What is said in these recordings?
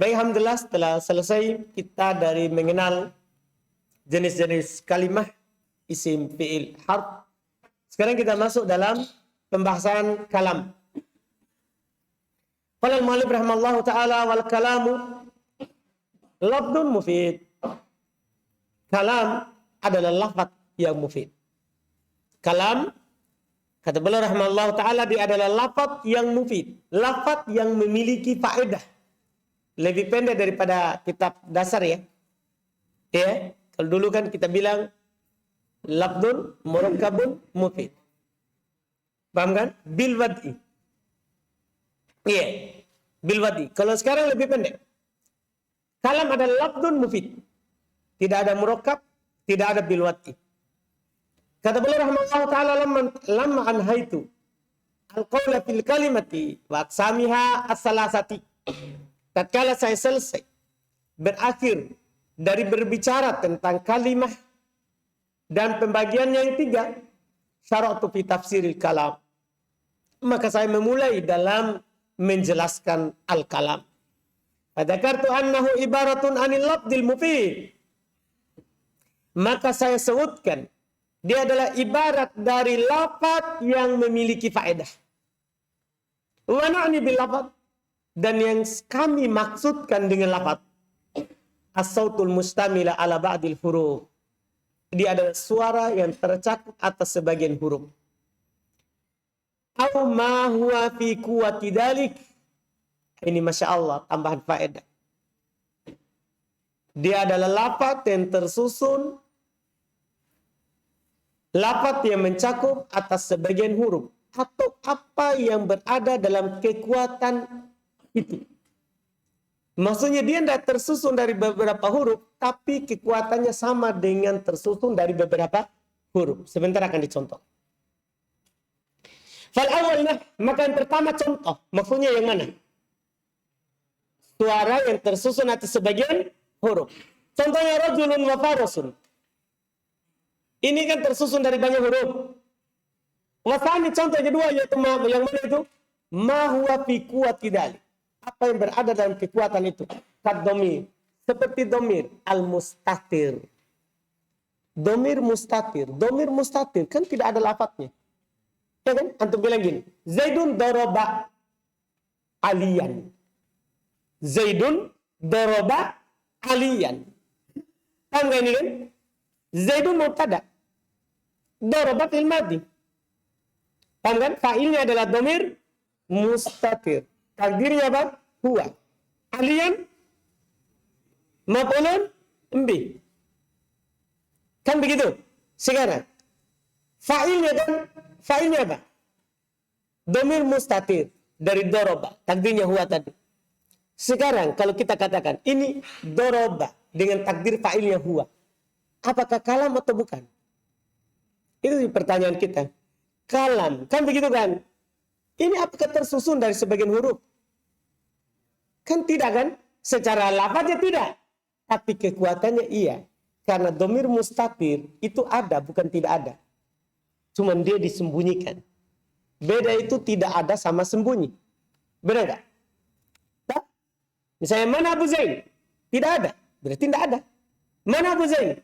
Baik, alhamdulillah setelah selesai kita dari mengenal jenis-jenis kalimah isim fi'il harf. Sekarang kita masuk dalam pembahasan kalam. Qala al-mu'allif rahimallahu ta'ala wal kalamu lafdun mufid. Kalam adalah lafaz yang mufid. Kalam, kata beliau rahimallahu ta'ala, dia adalah lafaz yang mufid. Lafaz yang memiliki faedah. Lebih pendek daripada kitab dasar ya. Ya, kalau dulu kan kita bilang lafdun murakkabun mufid. Paham kan? Bil wad'i. Iya, bil wad'i. Kalau sekarang lebih pendek. Kalam adalah lafdun mufid. Tidak ada murakkab, tidak ada bil wad'i. Kata beliau rahimahullah ta'ala lamma anhaitu al-qawla fil kalimati wa aqsamiha as-salasati. Tatkala saya selesai berakhir dari berbicara tentang kalimah dan pembagiannya yang tiga, syara'tu fi tafsiril kalam, maka saya memulai dalam menjelaskan al-kalam. Fadzakartu annahu ibaratun anil lafdil mufid, maka saya sebutkan dia adalah ibarat dari lafaz yang memiliki faedah. Wa na'ni bil lafaz, dan yang kami maksudkan dengan lafaz as-sautul mustamila ala ba'dil huruf, dia adalah suara yang tercakup atas sebagian huruf. Aw ma huwa fi quwwati dzalik. Ini Masya Allah tambahan faedah. Dia adalah lafaz yang tersusun, lafaz yang mencakup atas sebagian huruf, atau apa yang berada dalam kekuatan itu. Maksudnya dia tidak tersusun dari beberapa huruf, tapi kekuatannya sama dengan tersusun dari beberapa huruf. Sebentar akan dicontoh. Fal awalnya, maka yang pertama contoh. Maksudnya yang mana? Suara yang tersusun atas sebagian huruf. Contohnya rajulun wa farasun. Ini kan tersusun dari banyak huruf. Wasani contoh kedua yaitu yang mana itu? Ma huwa fi quwwati dzalik. Apa yang berada dalam kekuatan itu? Kad-domir. Seperti domir. Al-mustatir. Domir mustatir. Domir mustatir. Kan tidak ada lafadznya. Ya kan? Antum bilang gini. Zaidun doroba aliyan. Zaidun doroba aliyan. Paham gak ini kan? Zaidun mubtada. Doroba fil madhi. Paham kan? Fa'ilnya adalah domir mustatir. Takdirnya apa? Huwa. Alian maf'ulun bi. Kan begitu? Sekarang fa'ilnya kan? Fa'ilnya apa? Domir mustatir dari doroba. Takdirnya huwa tadi. Sekarang kalau kita katakan ini doroba dengan takdir fa'ilnya huwa, apakah kalam atau bukan? Itu pertanyaan kita. Kalam. Kan begitu kan? Ini apakah tersusun dari sebagian huruf? Kan tidak kan? Secara lafaznya tidak. Tapi kekuatannya iya. Karena domir mustatir itu ada, bukan tidak ada. Cuman dia disembunyikan. Beda itu tidak ada sama sembunyi. Benar nggak? Nah, misalnya mana Abu Zain? Tidak ada. Berarti tidak ada. Mana Abu Zain?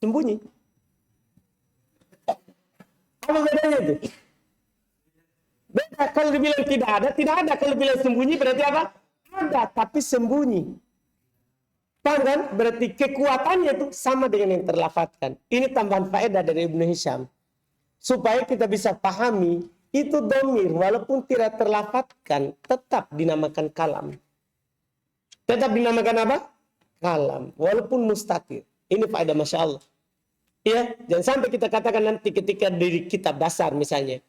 Sembunyi. Apa bedanya itu? Beda. Kalau dibilang tidak ada, tidak ada. Kalau dibilang sembunyi berarti apa? Ada, tapi sembunyi. Paham kan? Berarti kekuatannya itu sama dengan yang terlafadzkan. Ini tambahan faedah dari Ibnu Hisham. Supaya kita bisa pahami, itu domir, walaupun tidak terlafadzkan, tetap dinamakan kalam. Tetap dinamakan apa? Kalam. Walaupun mustatir. Ini faedah Masya Allah. Ya, jangan sampai kita katakan nanti ketika dari kitab dasar misalnya.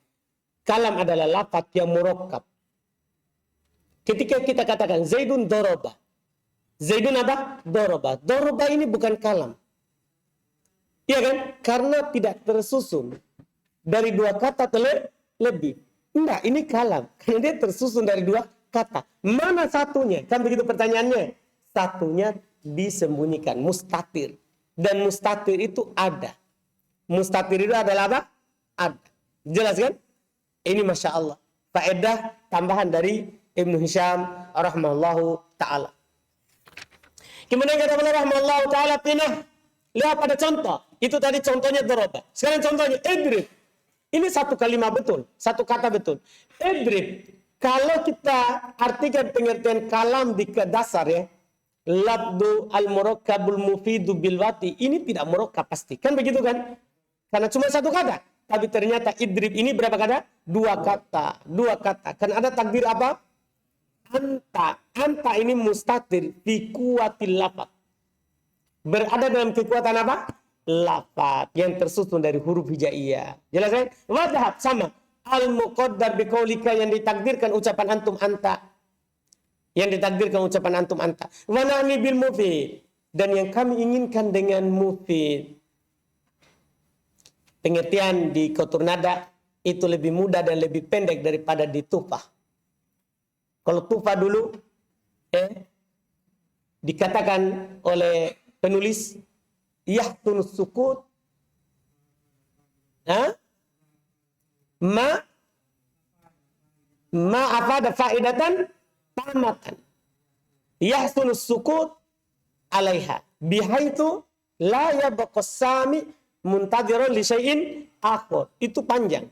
Kalam adalah lafaz yang murakkab. Ketika kita katakan Zaidun doroba. Zaidun apa? Doroba. Doroba ini bukan kalam. Iya kan? Karena tidak tersusun dari dua kata lebih. Enggak, ini kalam. Karena dia tersusun dari dua kata. Mana satunya? Kan begitu pertanyaannya. Satunya disembunyikan. Mustatir. Dan mustatir itu ada. Mustatir itu adalah apa? Ada. Jelas kan? Ini Masya Allah. Faedah tambahan dari Ibnu Hisham rahimahullahu ta'ala. Kemudian kata beliau rahimahullah ta'ala pindah. Lihat pada contoh. Itu tadi contohnya daraba. Sekarang contohnya idrib. Ini satu kalimat betul. Satu kata betul. Idrib. Kalau kita artikan pengertian kalam di dasar ya. Labdu al-murakkabul mufidu bilwati. Ini tidak murakkab pasti. Kan begitu kan? Karena cuma satu kata. Tapi ternyata idrib ini berapa kata? Dua kata. Dua kata. Kan ada takdir apa? Anta. Anta ini mustatir. Fi kuwatil lafad. Berada dalam kekuatan apa? Lafad yang tersusun dari huruf hijaiyah. Jelas kan? Wadhab sama. Al-muqaddar biqaulika yang ditakdirkan ucapan antum anta. Yang ditakdirkan ucapan antum anta. Wa na'ni bil mufid. Dan yang kami inginkan dengan mufid. Pengertian di kotur nada itu lebih mudah dan lebih pendek daripada di tufah. Kalau tufah dulu dikatakan oleh penulis yahtunus sukut ma afada faidatan tamatan yahtunus sukut alaiha bihaitu la yabqa sami muntadiran li syai'in akhar. Itu panjang.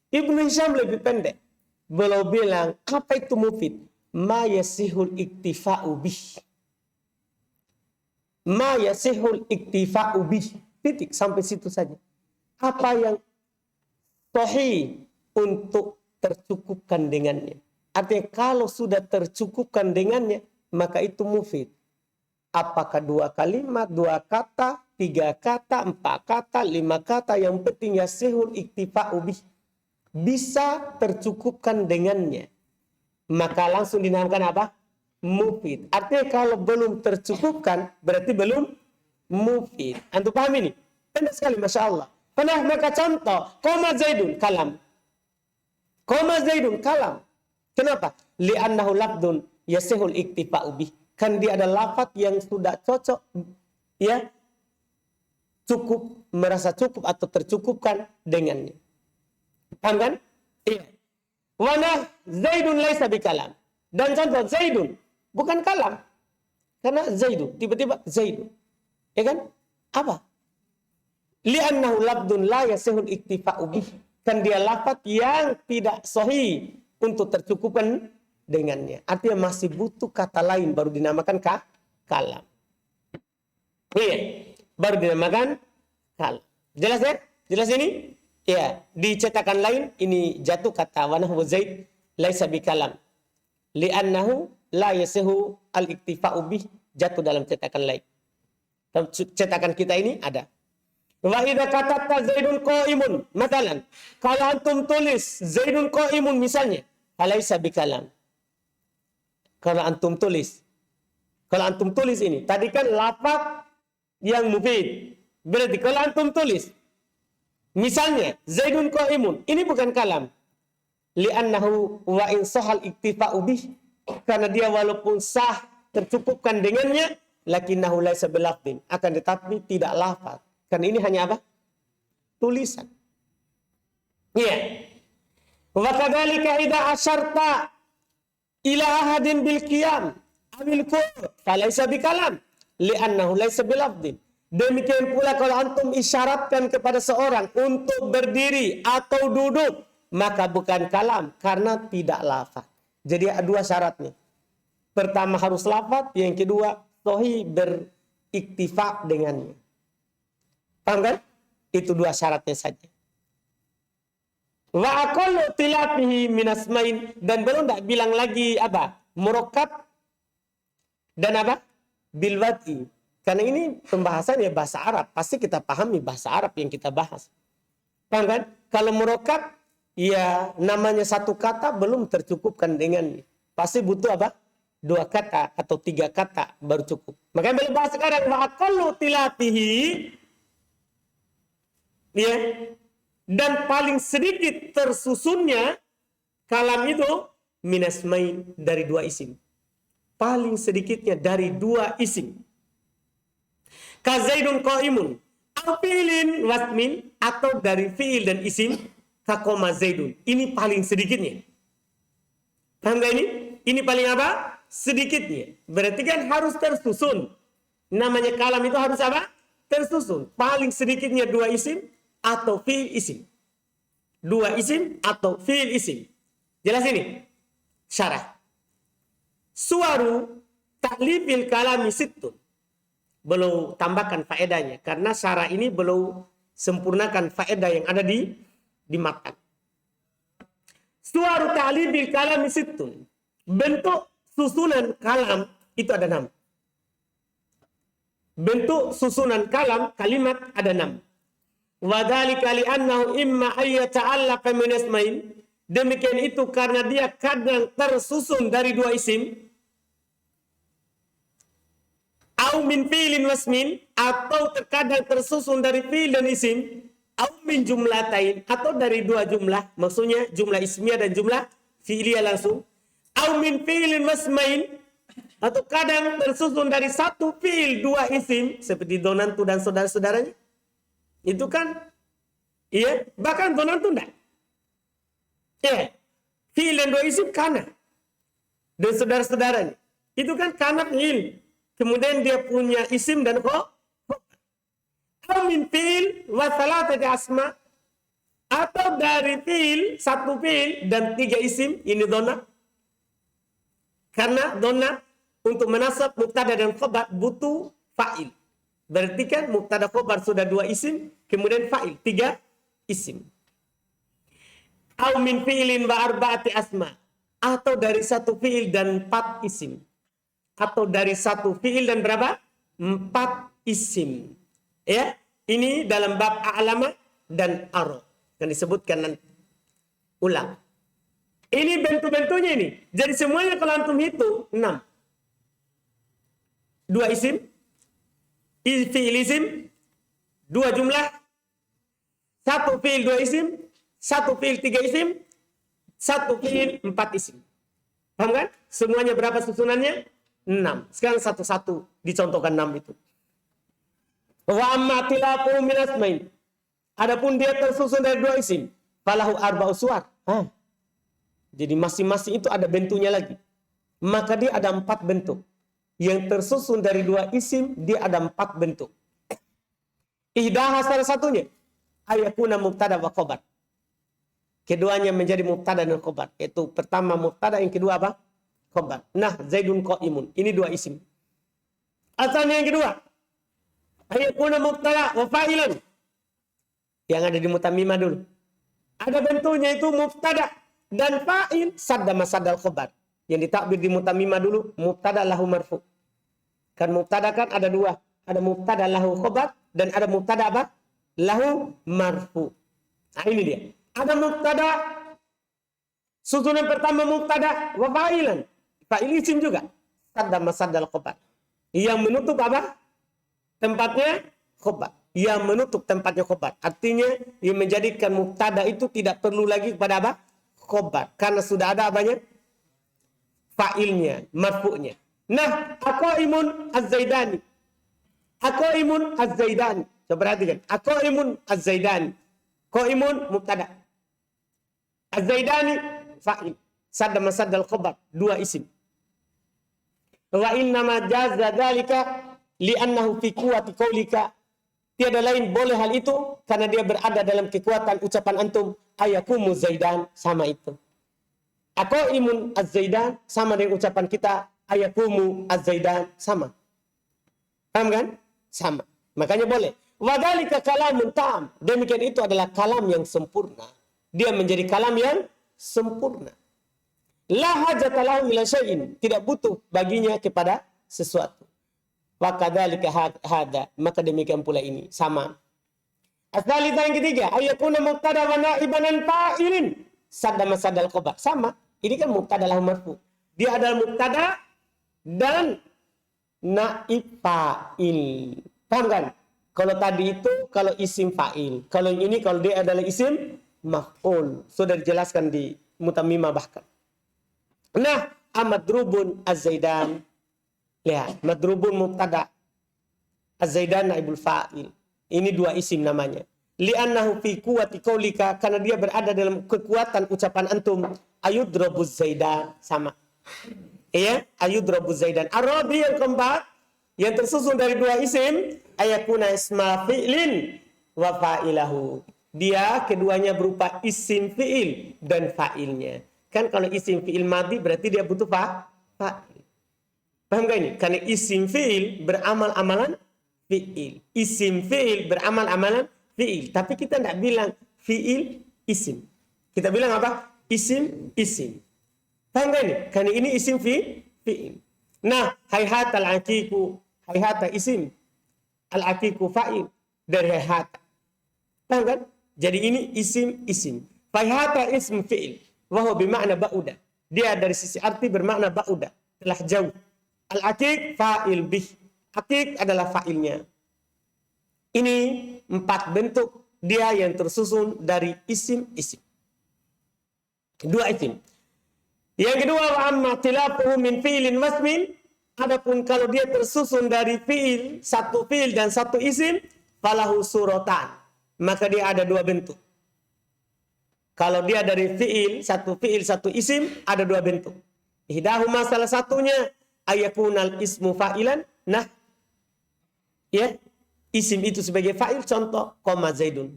Ibnu Hisham lebih pendek. Beliau bilang apa itu mufid? Ma yasihul iktifa'u bih. Ma yasihul iktifa'u bih. Titik, sampai situ saja. Apa yang sahih untuk tercukupkan dengannya. Artinya kalau sudah tercukupkan dengannya, maka itu mufid. Apakah dua kalimat, dua kata, tiga kata, empat kata, lima kata, yang penting yasihul iktifa'u bih. Bisa tercukupkan dengannya. Maka langsung dinamakan apa? Mufid. Artinya kalau belum tercukupkan, berarti belum mufid. Antum paham ini? Pendek sekali, Masya Allah. Pernah maka contoh, koma zaidun kalam. Koma zaidun kalam. Kenapa? Li'annahu labdun yasihul iktifa'u bih. Kan dia ada lafaz yang sudah cocok, ya, cukup, merasa cukup atau tercukupkan dengannya. Paham kan? Iya. Wana zaidun laisa bikalam. Dan contoh zaidun bukan kalam. Karena zaidun, tiba-tiba zaidun. Ya kan? Apa? Li'annahu labdun la yasihul iktifa'u bih. Kan dia lafaz yang tidak sahih untuk tercukupkan dengannya. Artinya masih butuh kata lain baru dinamakan kalam. Iya, baru dinamakan kalam. Jelas ya? Jelas ini? Ya, di cetakan lain ini jatuh kata wa nahwu zaid laisa bikalam. Li'annahu la yasihu al-iktifa'u bih, jatuh dalam cetakan lain. Cetakan kita ini ada. Wa idza katatta zaidun qa'imun, matalan. Kalau antum tulis zaidun qa'imun misalnya, alaisa bikalam. Kalau antum tulis ini, tadi kan lafaz yang mufid. Berarti kalau antum tulis, misalnya zaidun qa'imun, ini bukan kalam. Li'annahu wa in sahal iktifa'u bih, karena dia walaupun sah tercukupkan dengannya, lakinnahu laisa bilafdin, akan tetapi tidak lafaz. Karena ini hanya apa? Tulisan. Iya. Wa kadzalika idza asyarta ila ahadin bil qiyam amil qur falaysa bikalam li'annahu laysa bilafdin. Demikian pula kalau antum isyaratkan kepada seorang untuk berdiri atau duduk, maka bukan kalam karena tidak lafaz. Jadi ada dua syaratnya. Pertama harus lafaz, yang kedua sahih beriktifa dengannya. Paham kan? Itu dua syaratnya saja. Wa aqallu tilafihi minasmain, dan belum tak bilang lagi apa? Murakkab dan apa? Bilwati. Karena ini pembahasan ya bahasa Arab, pasti kita pahami bahasa Arab yang kita bahas. Paham kan? Kalau murakkab ya namanya satu kata belum tercukupkan dengannya. Pasti butuh apa? Dua kata atau tiga kata baru cukup. Makanya belum bahas sekarang wa aqallu tilafihi, ya. Dan paling sedikit tersusunnya kalam itu minasmain, dari dua isim. Paling sedikitnya dari dua isim. Kazaidun qa'imun, au fi'lin wasmin, atau dari fi'il dan isim kaqoma zaidun. Ini paling sedikitnya. Paham gak ini? Ini paling apa? sedikitnya. Berarti kan harus tersusun. Namanya kalam itu harus apa? Tersusun. Paling sedikitnya 2 isim atau fi'il isim. 2 isim atau fi'il isim. Jelas ini? Syarah. Suwaru ta'lifil kalami sittun. Belum tambahkan faedahnya. Karena syarah ini belum sempurnakan faedah yang ada di matan. Suwaru ta'lifil kalami sittun. Bentuk susunan kalam itu ada 6. Bentuk susunan kalam, kalimat ada 6. Wadhalika li'annahu imma ayyata'allaqa min ismain. Demikian itu karena dia kadang tersusun dari 2 isim. Au min fi'lin wasmin. Atau terkadang tersusun dari fi'il dan isim. Au min jumlatain. Atau dari 2 jumlah. Maksudnya jumlah ismiyah dan jumlah fi'liyah langsung. Au min fi'lin wasmain. Atau kadang tersusun dari 1 fi'il 2 isim. Seperti donantu dan saudara-saudaranya. Itu kan. Iya. Bahkan donantu enggak. Ya. Fi'il dan 2 isim kana. Dan saudara-saudaranya. Itu kan kana fi'il. Kemudian dia punya isim dan kok. Au min fi'il wa salatati asma. Atau dari fi'il 1 fi'il dan 3 isim. Ini dona. Karena dona untuk menasab mubtada dan khabar butuh fa'il. Berarti kan mubtada khabar sudah 2 isim, kemudian fa'il 3 isim. Au min fi'ilin wa arba'ati asma. Atau dari 1 fi'il dan 4 isim. Atau dari 1 fi'il dan berapa? 4 isim. Ya, ini dalam bab a'lama dan aro. Yang disebutkan nanti. Ulang. Ini bentuk-bentuknya ini. Jadi semuanya kalau antum hitung 6. 2 isim, fi'il isim, 2 jumlah, 1 fi'il 2 isim, 1 fi'il 3 isim, 1 fi'il 4 isim. Paham kan? Semuanya berapa susunannya? 6. Sekarang satu-satu dicontohkan 6 itu. Wa amma tilafu min asmain. Adapun dia tersusun dari 2 isim, falahu arba'u suwar. Jadi masing-masing itu ada bentuknya lagi. Maka dia ada 4 bentuk. Yang tersusun dari 2 isim, dia ada 4 bentuk. Ihdaha salah satunya. Ayakuna mubtada wa khobar. Keduanya menjadi mubtada dan khobar. Yaitu pertama mubtada, yang kedua apa? Khobar. Nah, Zaidun qa'imun. Ini 2 isim. Asalnya yang kedua. Ayakuna mubtada wa fa'ilan. Yang ada di mutamimah dulu. Ada bentuknya itu mubtada dan fa'il sadda masadal khobar. Yang ditakbir di mutamimah dulu, mubtada lahu marfu. Kan mubtada kan ada 2. Ada mubtada lahu khobar dan ada mubtada apa? Lahu marfu. Nah ini dia. Ada mubtada, susunan pertama mubtada wa fa'ilan. Fa'il isim juga. Sadda masadal khobar. Yang menutup apa? Tempatnya khobar. Yang menutup tempatnya khobar. Artinya yang menjadikan mubtada itu tidak perlu lagi kepada apa? Khobar. Karena sudah ada apanya? Fa'ilnya, marfu'nya. Nah, aqaimun az-zaidani. Aqaimun az-zaidani. Coba perhatikan. Aqaimun az-zaidani. Qaimun mubtada. Az-zaidani fa'il. Sadda masaddal khabar. 2 isim. Wa innama jazza dzalika li'annahu fi quwwati qaulika. Tiada lain boleh hal itu karena dia berada dalam kekuatan ucapan antum ayakumu zaidan, sama itu. Aqaimun az-zaidan sama dengan ucapan kita ayakumu az-zaidan, sama. Paham kan? Sama. Makanya boleh. Wadhalika kalamun tam. Demikian itu adalah kalam yang sempurna. Dia menjadi kalam yang sempurna. La hajata lahu ila syai'in. Tidak butuh baginya kepada sesuatu. Wa kadzalika hada. Maka demikian pula ini. Sama. As-salitsah yang ketiga. Ayakuna mubtada wa na'iban fa'ilin. Sadda masadal khabar. Sama. Ini kan mubtada lahu marfu. Dia adalah mubtada dan naib fa'il. Paham kan? Kalau tadi itu kalau isim fa'il. Kalau ini kalau dia adalah isim maf'ul. Sudah dijelaskan di mutamimah bahkan. Nah, amadrubun az-zaidan. Lihat, madrubun mubtada. Az-zaidan naibul fa'il. Ini 2 isim namanya. Li'annahu fi quwwati qaulika, karena dia berada dalam kekuatan ucapan antum. Ayudrobuz zaidan, sama. Ya, ayudrabu Zaidan. Ar-rabi yang keempat, yang tersusun dari dua isim, ayakuna isma fi'lin wa fa'ilahu. Dia keduanya berupa isim fi'il dan fa'ilnya. Kan kalau isim fi'il madhi berarti dia butuh fa'il. Paham gak ini? Karena isim fi'il beramal amalan fi'il. Isim fi'il beramal amalan fi'il. Tapi kita tidak bilang fi'il isim. Kita bilang apa? Isim isim. Paham gak ini? Karena ini isim fi'il. Nah, hayhat al-aqiqu, hayhat isim. Al-aqiqu fa'il dari hayhat. Paham kan? Jadi ini isim. Hayhat ism fi'il. Wahu bermakna ba'uda. Dia dari sisi arti bermakna ba'uda. Telah jauh. Al-aqiq fa'il bih. Aqiq adalah fa'ilnya. Ini 4 bentuk dia yang tersusun dari isim-isim. 2 isim. Yang kedua, wa amma tilafuhu min fi'lin wasmin. Adapun kalau dia tersusun dari fi'il, satu fi'il dan satu isim, falahu suratan. Maka dia ada 2 bentuk. Kalau dia dari fi'il, satu isim, ada 2 bentuk. Ihdahuma salah satunya, ayakunal ismu fa'ilan. Nah, ya, isim itu sebagai fa'il, contoh, koma Zaidun.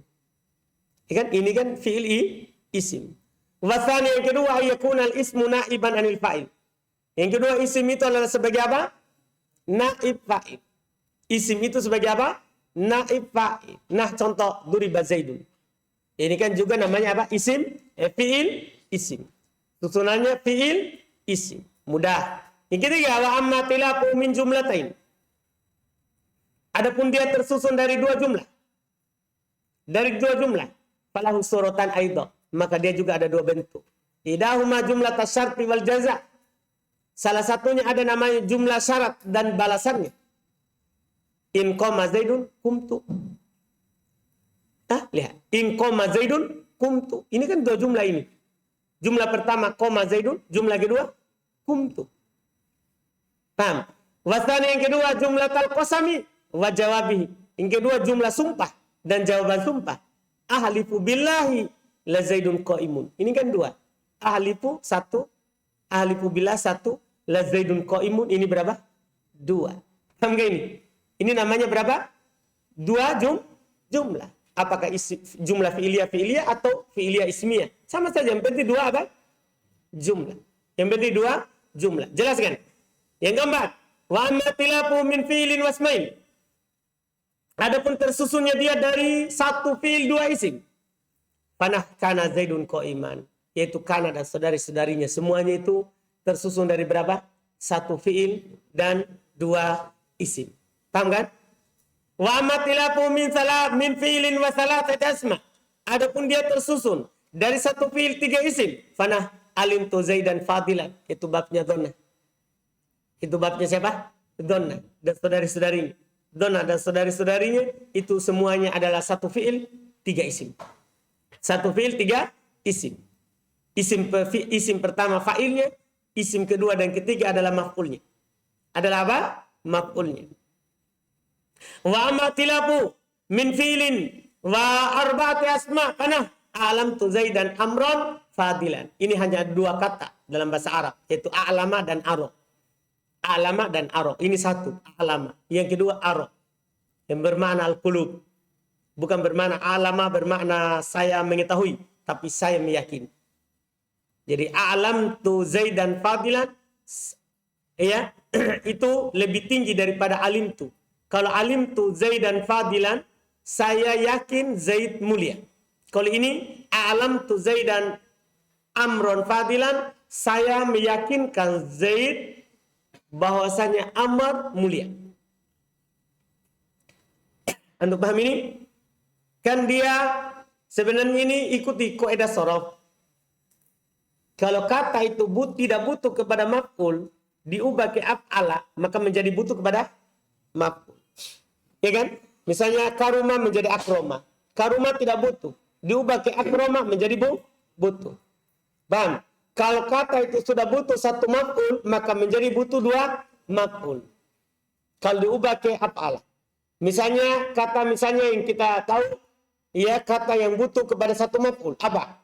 Ya kan? Ini kan fi'il isim. Wasani yang kedua, ayakunal ismu na'iban anil fa'il. Yang kedua, isim itu adalah sebagai apa? Na'ib fa'il. Isim itu sebagai apa? Na'ib fa'il. Nah, contoh, duriba Zaidun. Ini kan juga namanya apa? Isim, fi'il, isim. Susunannya fi'il, isim. Mudah. Yang ketiga, wa amma tilafu min jumlatain. Adapun dia tersusun dari 2 jumlah. Dari 2 jumlah. Falahu suratan aidah. Maka dia juga ada 2 bentuk. Idahuma jumlah tasyarti wal jaza. Salah satunya ada namanya jumlah syarat dan balasannya. In qoma Zaidun kumtu. Lihat. In qoma Zaidun kumtu. Ini kan 2 jumlah ini. Jumlah pertama qoma Zaidun, jumlah kedua kumtu. Paham? Wasani yang kedua jumlah tal-qasami wa jawabihi. Yang kedua jumlah sumpah dan jawaban sumpah. Ahlifu billahi la Zaidun qaimun. Ini kan 2. Ahlifu 1, ahlifu billah 1, la Zaidun qaimun. Ini berapa? 2. Paham gak ini? Ini namanya berapa? 2 jumlah. Apakah jumlah fi'liyah atau fi'liyah ismiyah? Sama saja, yang penting 2 apa? Jumlah. Yang penting 2 jumlah. Jelaskan. Yang keempat, wa amma tilafu min fi'lin wasmain. Adapun tersusunnya dia dari 1 fi'il 2 isim. Panah kana Zaidun qaiman, yaitu kana dan saudari-saudarinya semuanya itu tersusun dari berapa? 1 fi'il dan 2 isim. Paham kan? Wa amatilafu min fi'ilin wa salatati asma. Adapun dia tersusun dari 1 fi'il 3 isim. Panah alimtu Zaidan fadilan. Itu babnya dhanna. Itu babnya siapa? Dhanna dan saudari-saudarinya. Dhanna dan saudari-saudarinya itu semuanya adalah 1 fi'il 3 isim. 1 fi'il 3 isim. Isim pertama fa'ilnya, isim kedua dan ketiga adalah maf'ulnya. Adalah apa? Maf'ulnya. Wa amatilafu min fi'lin wa arba'ati asma. Karena alam tu Zaidan amron fadilan. Ini hanya 2 kata dalam bahasa Arab, yaitu a'lama dan aro. A'lama dan aro. Ini 1, a'lama. Yang kedua aro, yang bermakna al-qulub. Bukan bermakna alama, bermakna saya mengetahui, tapi saya meyakini. Jadi alam tu Zaidan fadilan, ya, itu lebih tinggi daripada alim tu. Kalau alim tu Zaidan fadilan, saya yakin Zaid mulia. Kalau ini alam tu Zaidan amron fadilan, saya meyakinkan Zaid bahwasanya Amr mulia. Anda paham ini? Kan dia sebenarnya ini ikuti kaidah sorof. Kalau kata itu tidak butuh kepada maf'ul, diubah ke af'ala, maka menjadi butuh kepada maf'ul. Ya kan? Misalnya karuma menjadi akroma. Karuma tidak butuh. Diubah ke akroma menjadi butuh. Paham? Kalau kata itu sudah butuh 1 maf'ul, maka menjadi butuh 2 maf'ul. Kalau diubah ke af'ala. Misalnya yang kita tahu, ya, kata yang butuh kepada 1 maf'ul. Apa?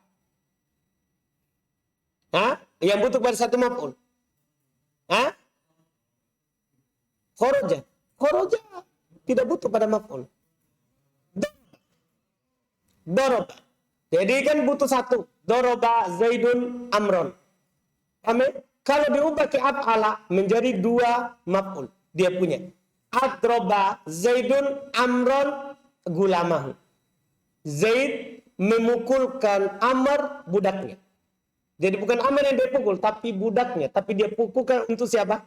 Yang butuh kepada 1 maf'ul. Ah? Khoroja. Khoroja tidak butuh pada maf'ul. Doroba. Jadi kan butuh satu. Doroba Zaidun Amron. Amin. Kalau diubah ke af'ala menjadi dua maf'ul. Dia punya. Adroba Zaidun Amron gulamahu. Zaid memukulkan Amr budaknya. Jadi bukan Amr yang dia pukul, tapi budaknya. Tapi dia pukulkan untuk siapa?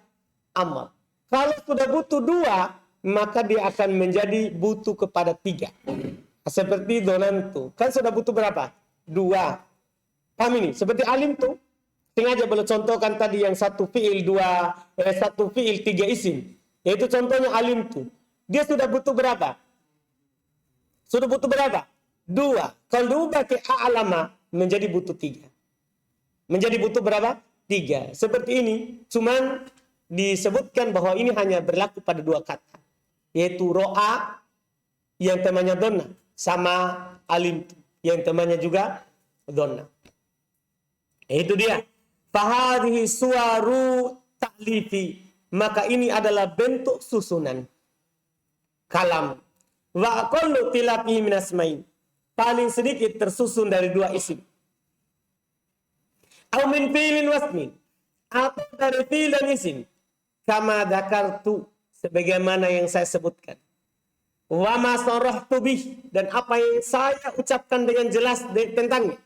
Amr. Kalau sudah butuh dua, maka dia akan menjadi butuh kepada tiga. Seperti donantu. Kan sudah butuh berapa? Dua. Paham ini? Seperti alim tuh. Sengaja boleh contohkan tadi yang satu fi'il satu fi'il tiga isim. Yaitu contohnya alim tuh. Dia sudah butuh berapa? Sudah butuh berapa? Dua. Kalau diubah ke a'lama menjadi butuh tiga. Menjadi butuh berapa? Tiga. Seperti ini. Cuman disebutkan bahwa ini hanya berlaku pada dua kata. Yaitu ro'a yang temanya donna. Sama alim yang temanya juga donna. Itu dia. Fahadhi suwaru ta'lifi. Maka ini adalah bentuk susunan. Kalam. Wa aqallu tilafihi min asmain. Paling sedikit tersusun dari dua isim. Au min fi'lin wasmin. Atau dari fi'il dan isim. Kama dakartu. Sebagaimana yang saya sebutkan. Wa ma sarahtu bih. Dan apa yang saya ucapkan dengan jelas tentangnya.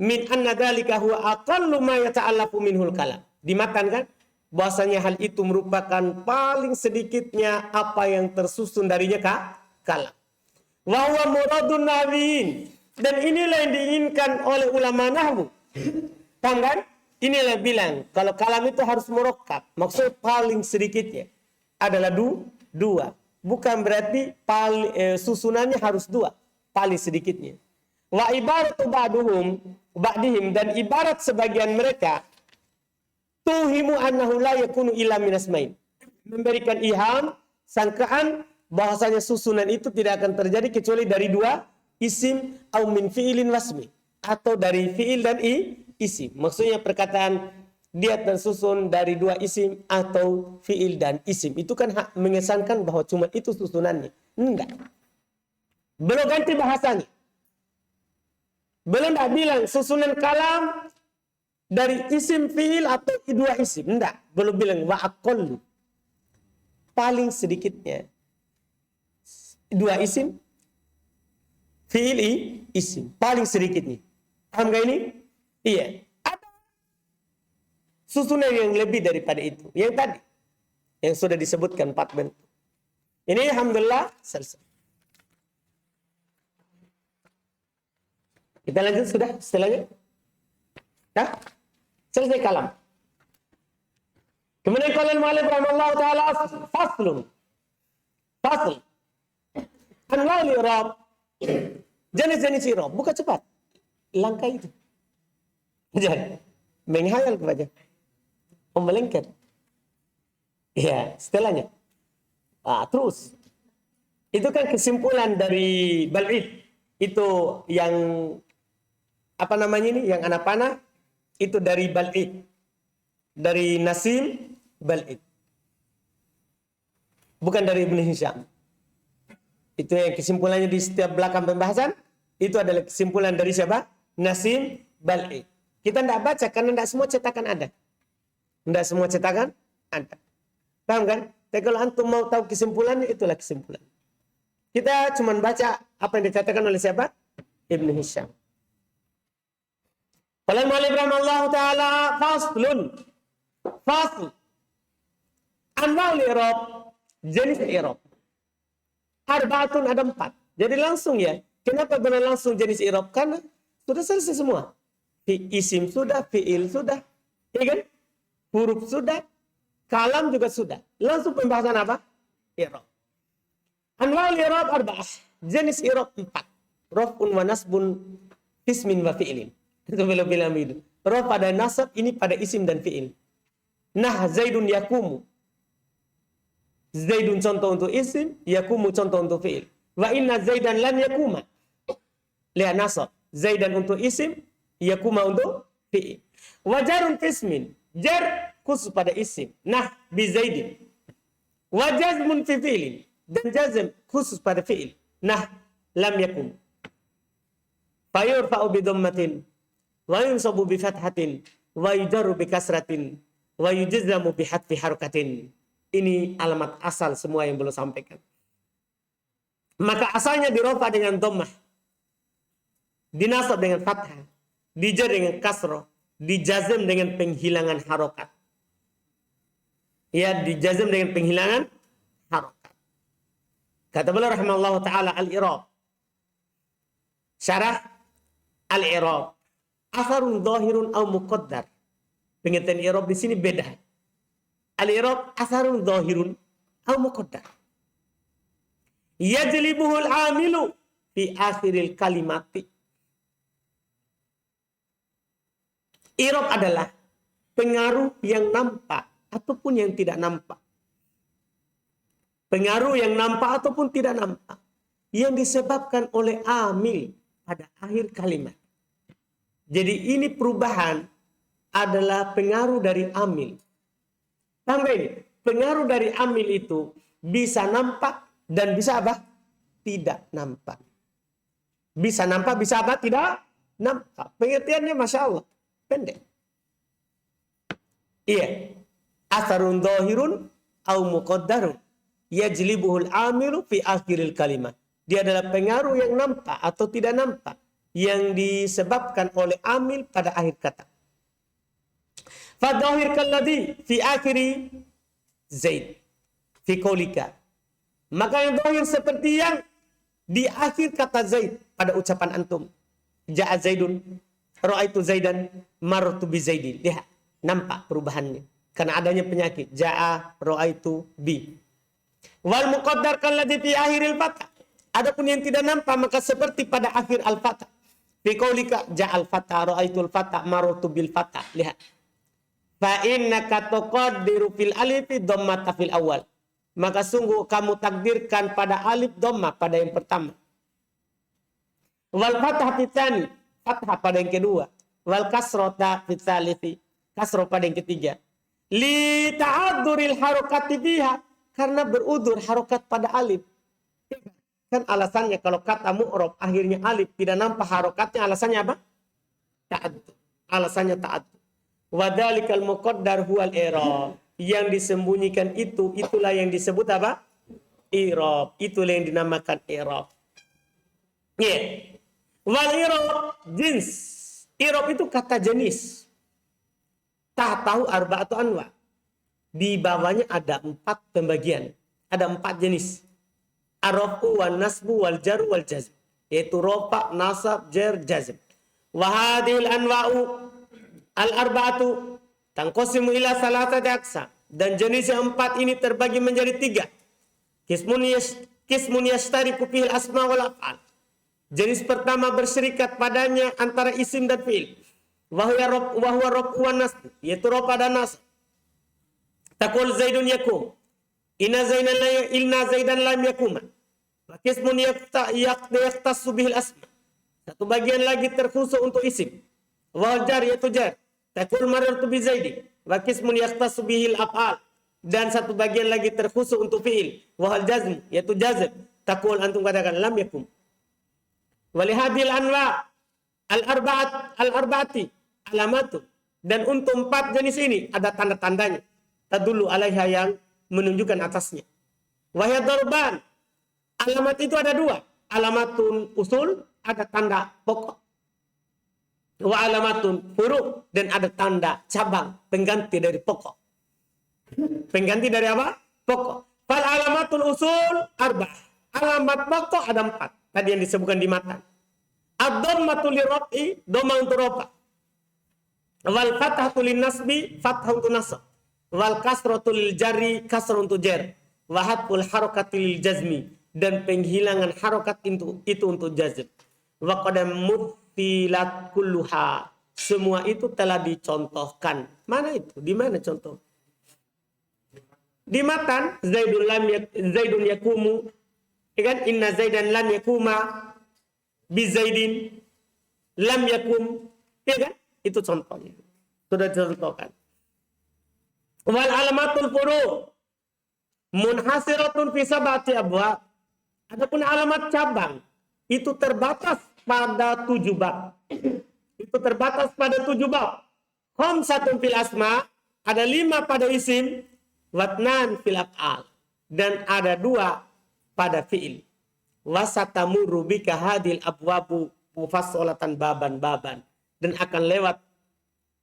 Min anna dhalika huwa aqallu ma yata'allafu minhul kalam. Dimakan kan? Bahasanya hal itu merupakan paling sedikitnya apa yang tersusun darinya kalam. Wa huwa muradun nabiin. Dan inilah yang diinginkan oleh ulama nahwu. Paham kan? Inilah bilang kalau kalam itu harus murakkab. Maksud paling sedikitnya adalah dua. Bukan berarti susunannya harus dua. Paling sedikitnya. Wa ibaratu ba'dihim dan ibarat sebagian mereka tuhimu annahu la yakunu illa min asmain. Memberikan iham, sangkaan bahwasanya susunan itu tidak akan terjadi kecuali dari dua isim au min fi'ilin wasmi atau dari fi'il dan isim. Maksudnya perkataan dia tersusun dari dua isim atau fi'il dan isim. Itu kan mengesankan bahwa cuma itu susunannya. Enggak. Belum ganti bahasanya. Belum tak bilang susunan kalam dari isim fi'il atau dua isim. Enggak. Belum bilang wa aqallu. Paling sedikitnya dua isim fi'il isim. Paling sedikitnya. Paham gak ini? Iya. Ada susunan yang lebih daripada itu. Yang tadi. Yang sudah disebutkan 4 bentuk. Ini alhamdulillah selesai. Kita lanjut sudah setelahnya. Dah? Selesai kalam. Kemudian qala al-mu'allif rahimahullahu taala faslun. Fasl. Anwa'ul i'rab. Jenis-jenis i'rab. Buka cepat. Langkah itu. Jangan menghayal kepada melengket. Ya, setelahnya. Terus. Itu kan kesimpulan dari Bal'id. Itu yang apa namanya ini? Yang anak panah. Itu dari Bal'id. Dari Nasim Bal'id. Bukan dari Ibn Hisham. Itu yang kesimpulannya di setiap belakang pembahasan. Itu adalah kesimpulan dari siapa? Nasim Bal'id. Kita tidak baca karena tidak semua cetakan ada. Tidak semua cetakan ada. Paham kan? Tapi kalau antum mau tahu kesimpulannya, itulah kesimpulan. Kita cuma baca apa yang dikatakan oleh siapa? Ibn Hisham. Qala al-mu'allif rahimahullahu taala faslun. Fasl. Anwa'ul i'rab. Jenis i'rab. Arba'atun ada 4. Jadi langsung ya. Kenapa benar langsung jenis i'rab? Karena sudah selesai semua. Isim sudah, fi'il sudah. Ya kan? Huruf sudah. Kalam juga sudah. Langsung pembahasan apa? I'rab. Anwa'ul i'rab arba'ah. Jenis i'rab 4. Raf'un wa nasbun ismin wa fi'ilin. Itu bila-bila begitu. Raf pada nasab, ini pada isim dan fi'il. Nah, Zaidun yakumu. Zaidun contoh untuk isim, yakumu contoh untuk fi'il. Wa inna Zaidan lan yakuma. Lihat nasab. Zaidan untuk isim, yakuma untuk fi'il. Wa jarun ismin. Jar khusus pada isim. Nah, bi Zaidin. Wa jazmun fi fi'lin. Dan jazm khusus pada fi'il. Nah, lam yakun. Fayurfa'u bi dhammatin wa yunsabu bi fathatin wa yujarru bi kasratin wa yujzamu bi hadfi harakatin. Ini alamat asal semua yang belum sampaikan. Maka asalnya dirofa dengan dhammah, dinasab dengan fathah, dijar dengan kasrah, dijazm dengan penghilangan harokat. Ya, dijazm dengan penghilangan harokat. Kata beliau rahimahullah ta'ala al-i'rab. Syarah al-i'rab. Asarun dhahirun au muqaddar. Pengertian i'rab di sini beda. Al-i'rab asarun dhahirun au muqaddar. Yajlibuhul amilu fi akhiril kalimati. I'rab adalah pengaruh yang nampak ataupun yang tidak nampak. Pengaruh yang nampak ataupun tidak nampak. Yang disebabkan oleh amil pada akhir kalimat. Jadi ini perubahan adalah pengaruh dari amil. Tambah ini, pengaruh dari amil itu bisa nampak dan bisa apa? Tidak nampak. Bisa nampak, bisa apa? Tidak nampak. Pengertiannya Masya Allah. Pendek. Iya. Asarun dhahirun au muqaddarun. Yajlibuhul amilu fi akhiril kalimat. Dia adalah pengaruh yang nampak atau tidak nampak. Yang disebabkan oleh amil pada akhir kata. Fadhahir kalladhi fi akhiri Zaid. Fi qaulika. Maka yang dhahir seperti yang di akhir kata Zaid pada ucapan antum. Ja'a Zaidun. Ra'aitu Zaidan. Martu bi Zaidin. Lihat. Nampak perubahannya. Karena adanya penyakit. Ja'a ra'aitu bi. Wal muqaddar kalladhi fi akhiril fatah. Adapun yang tidak nampak maka seperti pada akhir al-fatah. Fi qaulika ja'al fatah ra'aitul fatah marartu bil fatah. Lihat. Fa innaka tuqaddiru fil alifi dhammata fil awal. Maka sungguh kamu takdirkan pada alif dhammah pada yang pertama. Wal fatah fi tsani, fathah pada yang kedua. Wal kasrata fi tsalithi, kasrah pada yang ketiga. Li ta'adzuril harakati biha. Karena berudur harokat pada alif. Kan alasannya kalau kata mu'rab akhirnya alif tidak nampak harokatnya, alasannya apa? Ta'adzur. Alasannya ta'adzur. Wadzalikal muqaddar huwal i'rab. Yang disembunyikan itu, itulah yang disebut apa? I'rab. Itulah yang dinamakan i'rab. Ya. Wal i'rab jins. I'rab itu kata jenis. Tahu arba'atu anwa. Di bawahnya ada 4 pembagian. Ada 4 jenis. Ar-rafu wal nasbu wal jar wal jazm. Yaitu rofa, nasab, jar, jazm. Wa hadhil anwa'u al-arba'atu tanqasimu ila salasati aqsam. Dan jenis yang 4 ini terbagi menjadi 3. Qismun yashtariku fil asma wal af'al. Jenis pertama berserikat padanya antara isim dan fi'il. Wa huwa rafu wan nasb. Yaitu rofa dan nasab. Taqul Zaidun yakum. Inna Zaidan lam yakuma. Qismun yaqtasu bihil asma. Satu bagian lagi terkhusus untuk isim. Wa jar yaitu jar. Taqul marartu bi Zaidin. Wa qismun yaqtasu bihil af'al. Dan satu bagian lagi terkhusus untuk fi'il. Wa jazm yaitu jazm. Taqul antum katakan lam yakum. Wa li hadhil anwa al-arba'ati alamatu. Dan untuk 4 jenis ini ada tanda-tandanya. Tadullu alaiha yang menunjukkan atasnya. Wahya darban. Alamat itu ada 2. Alamatun usul, ada tanda pokok. Wa alamatun furu, dan ada tanda cabang, pengganti dari pokok. Pengganti dari apa? Pokok. Fal alamatul usul arba'ah. Alamat pokok ada 4. Tadi yang disebutkan di matan. Ad-dhammatu lirraf'i, dhamma untuk rafa. Wal fathatu lin nasbi, fathah untuk nasab. Wal kasratu lil jarri, kasrah untuk jar. Wa hadful harakati lil jazmi, dan penghilangan harokat itu untuk jazm. Wa qad muthilat kulluha. Semua itu telah dicontohkan. Mana itu? Di mana contoh? Di matan Zaidun yakumu. Ya kan? Inna Zaidan lam yakuma bi Zaidin lam yakum. Ya kan? Itu contohnya. Sudah dicontohkan. Wal alamatul furu' munhasiratun fi sab'ati abwab. Adapun alamat cabang itu terbatas pada 7 bab. Itu terbatas pada 7 bab. Khamsatun fil asma, ada 5 pada isim, watnan fil af'al, dan ada 2 pada fi'il. Wasatamurru bika hadil abwabu mufassalatan baban-baban, dan akan lewat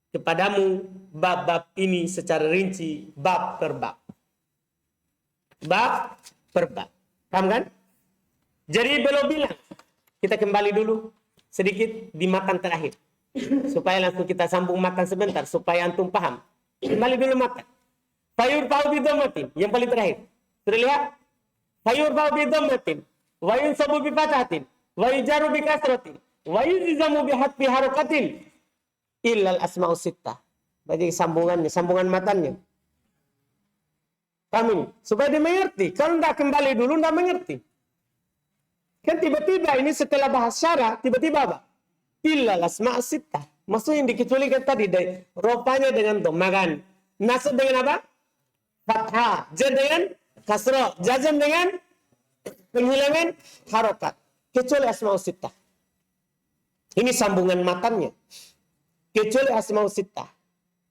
kepadamu bab-bab ini secara rinci, bab per bab. Bab per bab. Paham kan? Jadi belum bilang. Kita kembali dulu sedikit di matan terakhir. Supaya langsung kita sambung matan sebentar. Supaya antum paham. Kembali dulu matan. Fayurfa'u bidhammatin. Yang paling terakhir. Sudah lihat? Fayurfa'u bidhammatin. Wa yunsabu bifatahatin. Wa yujaru bikasratin. Wa yujizamu bihatfi harokatin. Illal asma'u sittah. Berarti sambungannya. Sambungan matannya. Paham ini? Supaya dia mengerti. Kalau tidak kembali dulu, tidak mengerti. Kan tiba-tiba ini setelah bahas syara, tiba-tiba apa? Illal asma'u sittah. Maksudnya yang dikecualikan tadi, rupanya dengan dhamma kan. Nasab dengan apa? Fathah. Jar dengan kasrah. Jazm dengan penghilangan harokat. Kecuali asma'u sittah. Ini sambungan matannya. Kecuali asma'u sittah.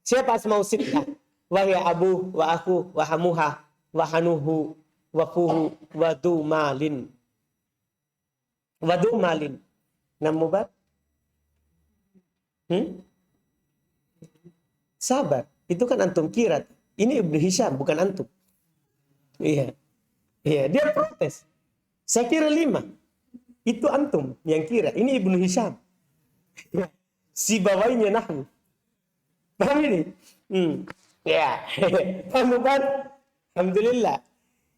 Siapa asma'u sittah? Wahya abu, wa aku, wa hamuha, wa hanuhu, wa fuhu, wa du malin. Wadu malin. Namubat? Sabar. Itu kan antum kira. Ini Ibnu Hisham, bukan antum. Iya. Iya, dia protes. Saya kira 5. Itu antum yang kira. Ini Ibnu Hisham. Si bawainya nahwu. Paham ini? Ya. Paham kan? Alhamdulillah.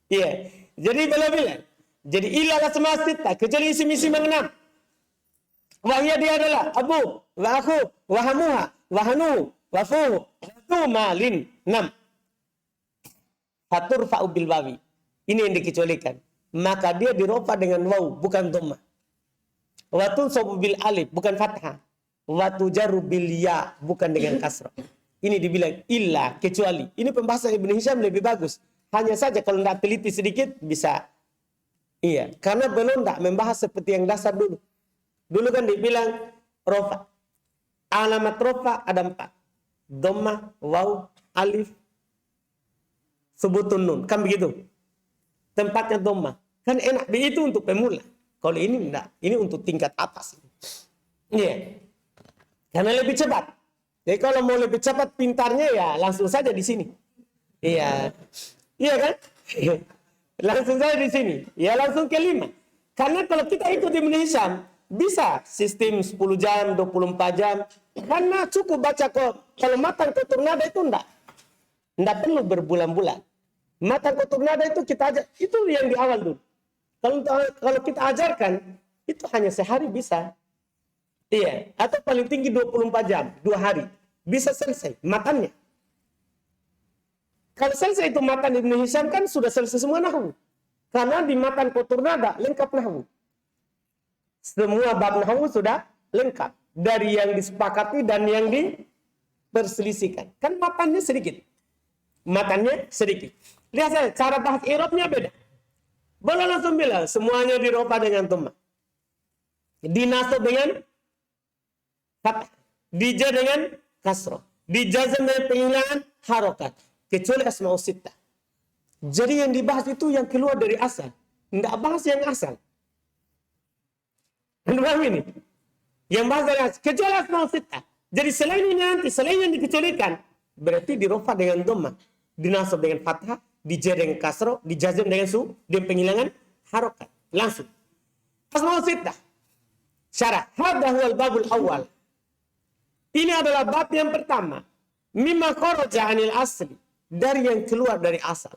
Iya. Jadi bila-bila. Jadi ilal asma sittah, kecuali isim-isim yang 6. Wahya dia adalah abu, wa aku, wa hamuha, wa hanu, wa fuhu, wa malin. 6. Fatur fa'u bil wawi. Ini yang dikecualikan. Maka dia dirofa dengan waw, bukan dhammah. Wa tunsabu bil alif, bukan fathah. Wa tujarru bil ya, bukan dengan kasrah. Ini dibilang illa, kecuali. Ini pembahasan Ibnu Hisham lebih bagus. Hanya saja kalau tidak teliti sedikit, bisa. Iya, karena belum tak membahas seperti yang dasar dulu. Dulu kan dibilang rofa. Alamat rofa ada 4. Dhammah, waw, alif, subutun nun. Kan begitu? Tempatnya dhammah. Kan enak begitu untuk pemula. Kalau ini enggak. Ini untuk tingkat atas. Iya. Karena lebih cepat. Jadi kalau mau lebih cepat pintarnya ya langsung saja di sini. Iya. Iya kan? Langsung saja di sini. Ya langsung ke 5. Karena kalau kita ikut Ibnu Hisham, bisa sistem 10 jam, 24 jam. Karena cukup baca kalau matan kotor nada itu enggak. Enggak perlu berbulan-bulan. Matan kotor nada itu kita ajar. Itu yang di awal dulu. Kalau kita ajarkan, itu hanya sehari bisa. Iya. Atau paling tinggi 24 jam, 2 hari. Bisa selesai matannya. Kalau selesai itu matan Ibnu Hisham kan sudah selesai semua nahwu. Karena di matan kotor nada lengkap nahwu. Semua bab nahwu sudah lengkap. Dari yang disepakati dan yang diperselisihkan. Kan matannya sedikit. Matannya sedikit. Lihat saja, cara bahas i'rabnya beda. Boleh langsung bilang, semuanya dirofa dengan dhamma. Dinasab dengan fathah. Dijar dengan kasrah. Dijazm dengan penghilangan harokat. Kecuali asma'u sittah. Jadi yang dibahas itu yang keluar dari asal. Tidak bahas yang asal. Paham ini? Yang bahas dari asal. Kecuali asma'u sittah. Jadi selain ini nanti, selain yang dikecualikan, berarti dirofa dengan dhammah. Dinasab dengan fathah. Dijar dengan kasrah. Dijazm dengan dan penghilangan harokat. Langsung. Asma'u sittah. Syarah. Hadha huwal babul awal. Ini adalah bab yang pertama. Mimma kharaja anil asli. Dari yang keluar dari asal.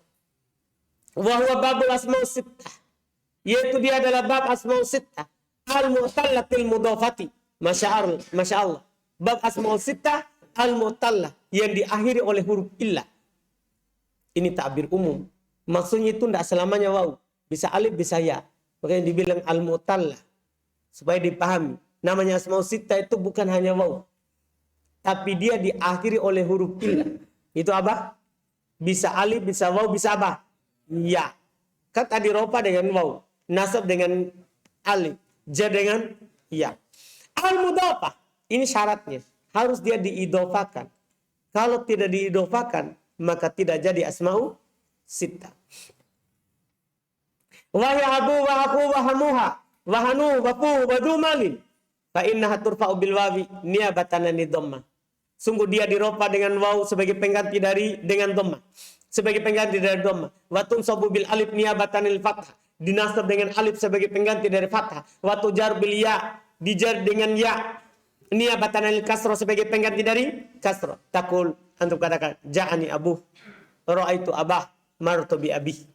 Wahwa babul asma'u sittah. Yaitu dia adalah bab asma'u sittah. Al-mu'tallatil mudhafati. Masya Allah. Bab asma'u sittah al-mu'tallah. Yang diakhiri oleh huruf illah. Ini ta'bir umum. Maksudnya itu tidak selamanya waw. Bisa alif, bisa ya. Makanya dibilang al-mu'tallah. Supaya dipahami. Namanya asma'u sittah itu bukan hanya waw. Tapi dia diakhiri oleh huruf illah. Itu apa? bisa alif, bisa waw, bisa apa? Ya. Kan tadi rofa dengan waw, nasab dengan alif, jar dengan ya. Al-mudhafah, ini syaratnya. Harus dia diidofakan. Kalau tidak diidofakan, maka tidak jadi asma'u sittah. Wahya abu wa aku wa hamuha wa hanu wa fu wa du malin fa innaha turfa'u bil wawi niyabatan an dhammah. Sungguh dia dirofa dengan waw sebagai pengganti dari dengan dhammah. Sebagai pengganti dari dhammah. Wa tunsabu bil alif niyabatan al fathah. Dinasab dengan alif sebagai pengganti dari fathah. Wa tujar bil ya, dijar dengan ya. Niyabatan al kasrah sebagai pengganti dari kasrah. Takul, antum katakan ja'ani abu, ra'aitu abah, martu bi abi.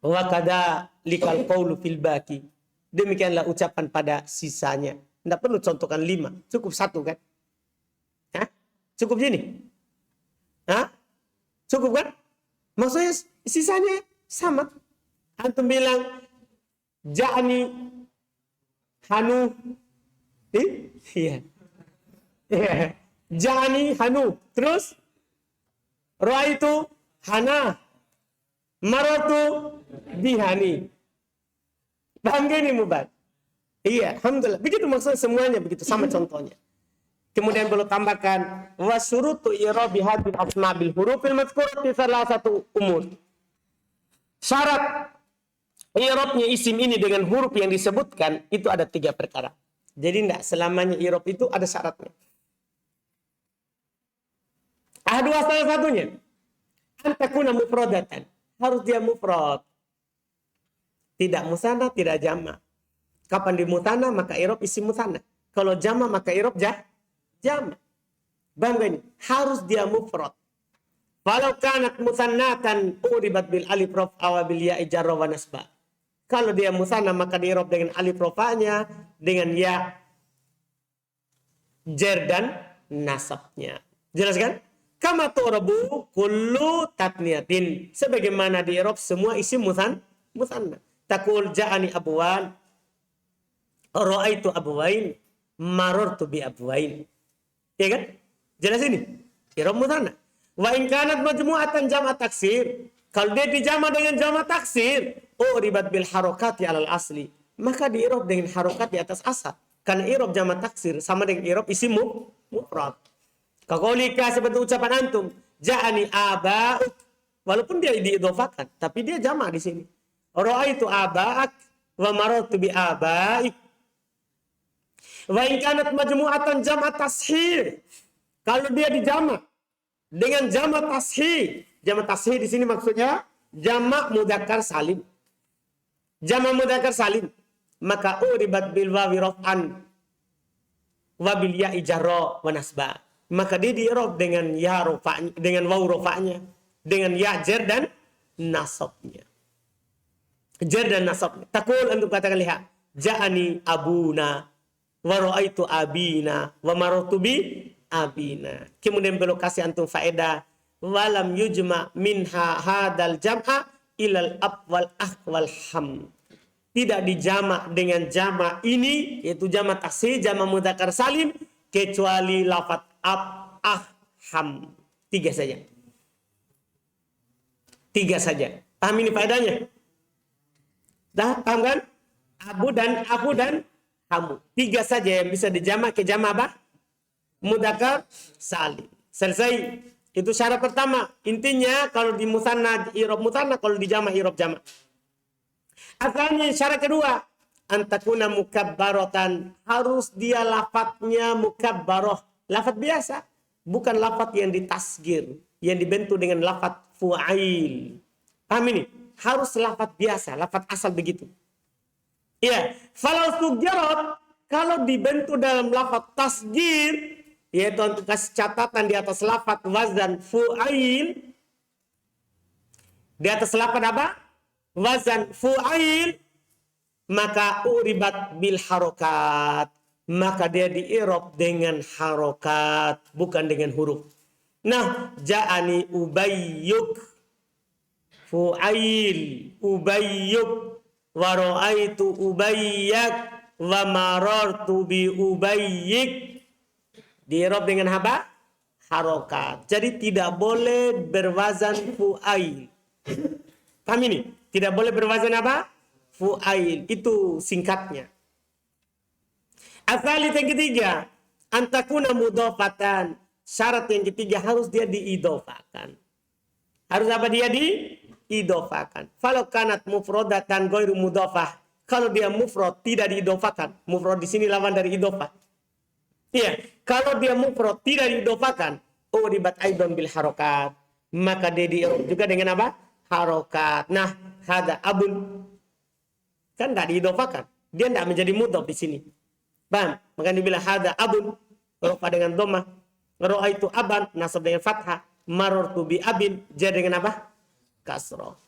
Wa kada likal qawlu fil baki. Demikianlah ucapan pada sisanya. Tidak perlu contohkan 5, cukup 1 kan? Hah? Cukup gini? Hah? Cukup kan? Maksudnya sisanya sama. Antum bilang ja'ani hanu. Iya. Iya. Ja'ani hanu. Terus ra'aitu hana. Maratu bihani. Paham gini Mubad? Iya, alhamdulillah. Begitu maksudnya semuanya begitu sama contohnya. Kemudian perlu tambahkan wasyurutu i'rabi hadhil asma bil hurufil mazkurati salah satu umur. Syarat i'rabnya isim ini dengan huruf yang disebutkan itu ada 3 perkara. Jadi tidak selamanya i'rab itu ada syaratnya. Dua salah satunya. Antakuna mufradatan. Harus dia mufrad. Tidak musanna, tidak jama'. Kapan di musanna maka i'rab isim musanna. Kalau jama' maka i'rab jama'. Bangga ini harus dia mufrad. Walau kanat musannatan uribat bil alif raf'a wa bil ya'i jarra wa nasba. Kalau dia musanna maka di i'rab dengan alif rafa'nya, dengan ya jar dan nasabnya. Jelas kan? Kama tu'rabu kullu tatniyatin. Sebagaimana di i'rab semua isim musanna. Taqul ja'ani abwan, ra'aitu abwain, marartu bi abwain. Ya kan? Jelas ini. I'rab musanna. Wa in kanat majmu'atan jama' taksir. Kalau dia dijama' dengan jama' taksir, uribat bil harakati 'alal asli. Maka di i'rab dengan harokat di atas asal. Karena i'rab jama' taksir sama dengan i'rab isim mufrad. Kakolika seperti ucapan antum, ja'ani aba'uk. Walaupun dia diidhofakan, tapi dia jama' di sini. Ra'aitu aba'ak wa marartu bi aba'ik. Wa in kanat majmu'atan jama' tashih. Kalau dia dijama' dengan jama' tashih. Jama' tashih di sini maksudnya jama' mudzakkar salim. Jama' mudzakkar salim. Maka uribat bil wawi raf'an wa bil ya'i jarra wa nasba. Maka dia di-i'rab dengan ya rafa'nya, dengan waw rafa'nya, dengan ya jar dan nasabnya. Jar dan nasabnya. Takul untuk katakan lihat, ja'ani abuna wa ra'aitu abina wa marartu bi abina. Kemudian belok kasih antum faedah, walam yujma minha hadal jam'a ilal ab wal akh wal ham. Tidak dijama' dengan jama' ini, yaitu jama' taksir, jama' mudzakkar salim, kecuali lafaz ab, ah, ham. 3 saja. 3 saja. Paham ini faedahnya? Dah, paham kan? Abu dan aku dan kamu. 3 saja yang bisa dijama' ke jama' apa? Mudzakkar salim. Selesai. Itu syarat pertama. Intinya kalau di musanna i'rab musanna, kalau di jama' i'rab jama'. Asalnya syarat kedua, antakuna mukabbaratan, harus dia lafadznya mukabbarah, lafadz biasa, bukan lafadz yang ditasgir, yang dibentuk dengan lafadz fu'ail. Paham ini? Harus lafadz biasa, lafadz asal begitu. Iya, falau sugjarat, kalau dibentuk dalam lafadz tasgir, yaitu untuk kasih catatan di atas lafadz wazan fu'ail, di atas lafadz apa? Wazan fu'ail, maka uribat bil harokat, maka dia di-i'rab dengan harokat, bukan dengan huruf. Nah, ja'ani ubayyuk fu'ail, ubayyuk wa ra'aitu ubayyak wa marartu bi ubayyik, di-i'rab dengan apa? harokat. Jadi tidak boleh berwazan fu'ail. Paham ini? Tidak boleh berwazan apa? Fu'ail. Itu singkatnya. Asal yang ketiga, antakuna mudhofatan. Syarat yang ketiga harus dia diidofakan. Harus apa dia diidofakan. Falau kanat mufrodatan ghairu mudhofah. Kalau dia mufrad tidak diidofakan. Mufrad di sini lawan dari idofah. Iya, kalau dia mufrad tidak diidofakan, uribat aidon bil harokat. Maka dia diirob juga dengan apa? Harokat. Nah, hada abun. Kan tidak diidofakan. Dia tidak menjadi mudhof di sini. Paham? Maka dibilang hada abun. Rofa dengan dhammah. Ro'a itu aban. Nasab dengan fathah. Marortu bi abin. Jadi dengan apa? Kasroh.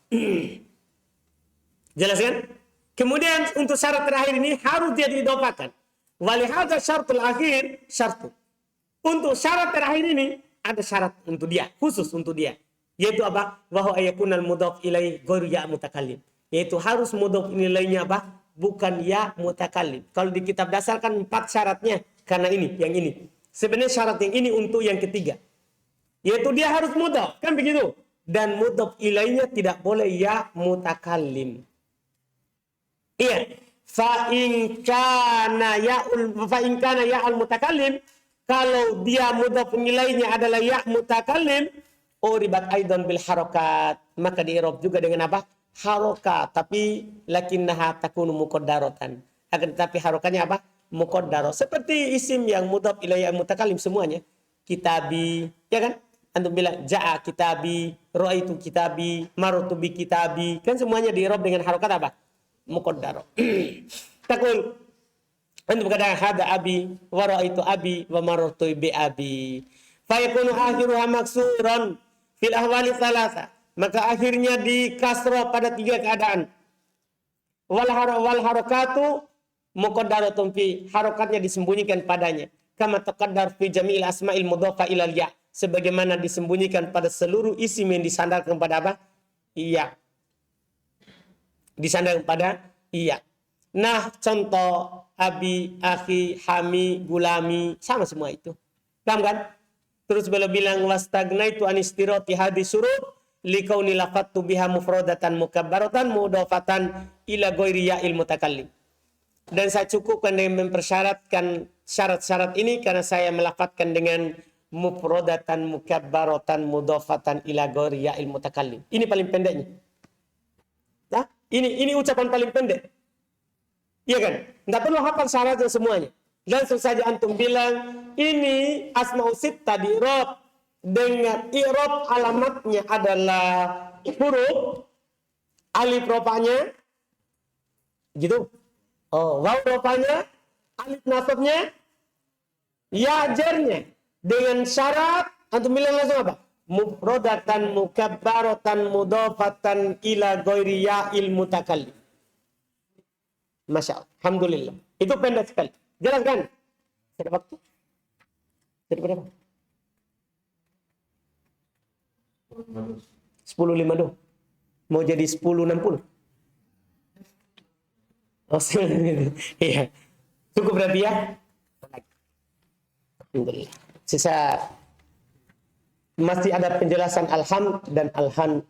Jelas kan? Kemudian untuk syarat terakhir ini harus dia diidofakan. Walihada syaratul akhir syartu. Untuk syarat terakhir ini ada syarat untuk dia, khusus untuk dia. Yaitu apa? Wa huwa ayakunal mudhaf ilaihi ghairu ya mutakallim. Yaitu harus mudhaf nilainya apa? Bukan ya mutakallim. Kalau di kitab dasar kan 4 syaratnya karena ini, yang ini. Sebenarnya syarat yang ini untuk yang ketiga. Yaitu dia harus mudhaf, kan begitu? Dan mudhaf ilainya tidak boleh ya mutakallim. Iya, fa in kana ya'ul mutakallim, kalau dia mudhaf nilainya adalah ya mutakallim, uribat aidan bil harokat, maka di-i'rab juga dengan apa? Harokat, tapi lakinnaha takunu muqaddaratan. Akan tetapi harokatnya apa? Muqaddarah. Seperti isim yang mudhaf ilaihi mutakallim semuanya. Kitabi, ya kan? Antum bilang ja'a kitabi, ra'aitu kitabi, marartu bi kitabi, kan semuanya di-i'rab dengan harokat apa? Muqaddar. Takul antum berkata hada abi wa ra'aitu abi wa marartu bi abi. Fa yakunu akhiruha maksuran fil ahwali thalatha. Maka akhirnya di kasrah pada 3 keadaan. Wal harakatu muqaddaratun fi, harokatnya disembunyikan padanya. Kama taqaddar fi jami'il asma'il mudhafa ilal ya. Sebagaimana disembunyikan pada seluruh isim yang disandarkan pada apa? Iya. Disandarkan pada iya. Nah, contoh abi, akhi, hami, gulami, sama semua itu. Paham kan? Terus beliau bilang wastagnaitu anistirati hadis surut likauni lafattu biha mufradatan mukabbaratan mudhafatan ila ghairi ya'il mutakallim. Dan saya cukupkan dengan mempersyaratkan syarat-syarat ini karena saya melafatkan dengan mufradatan mukabbaratan mudhafatan ila ghairi ya'il mutakallim. Ini paling pendeknya. Nah, ini ucapan paling pendek. Iya kan? Enggak perlu hafal syaratnya semuanya. Langsung saja antum bilang ini asma'u sittah di i'rab dengan i'rab alamatnya adalah huruf, alif rofanya gitu. Oh, waw rofanya, alif nasabnya, ya jarnya. Dengan syarat antum bilang langsung apa? Mufradatan mukabbaratan mudhafatan ila ghairi ya'il mutakallim. Masya Allah. Alhamdulillah. Itu pendek sekali. Jelas kan? Ada waktu? Jadi berapa? 10.50. Mau jadi 10.60. Oh, iya. Cukup berarti ya? Alhamdulillah. Sisa masih ada penjelasan alham dan alhan.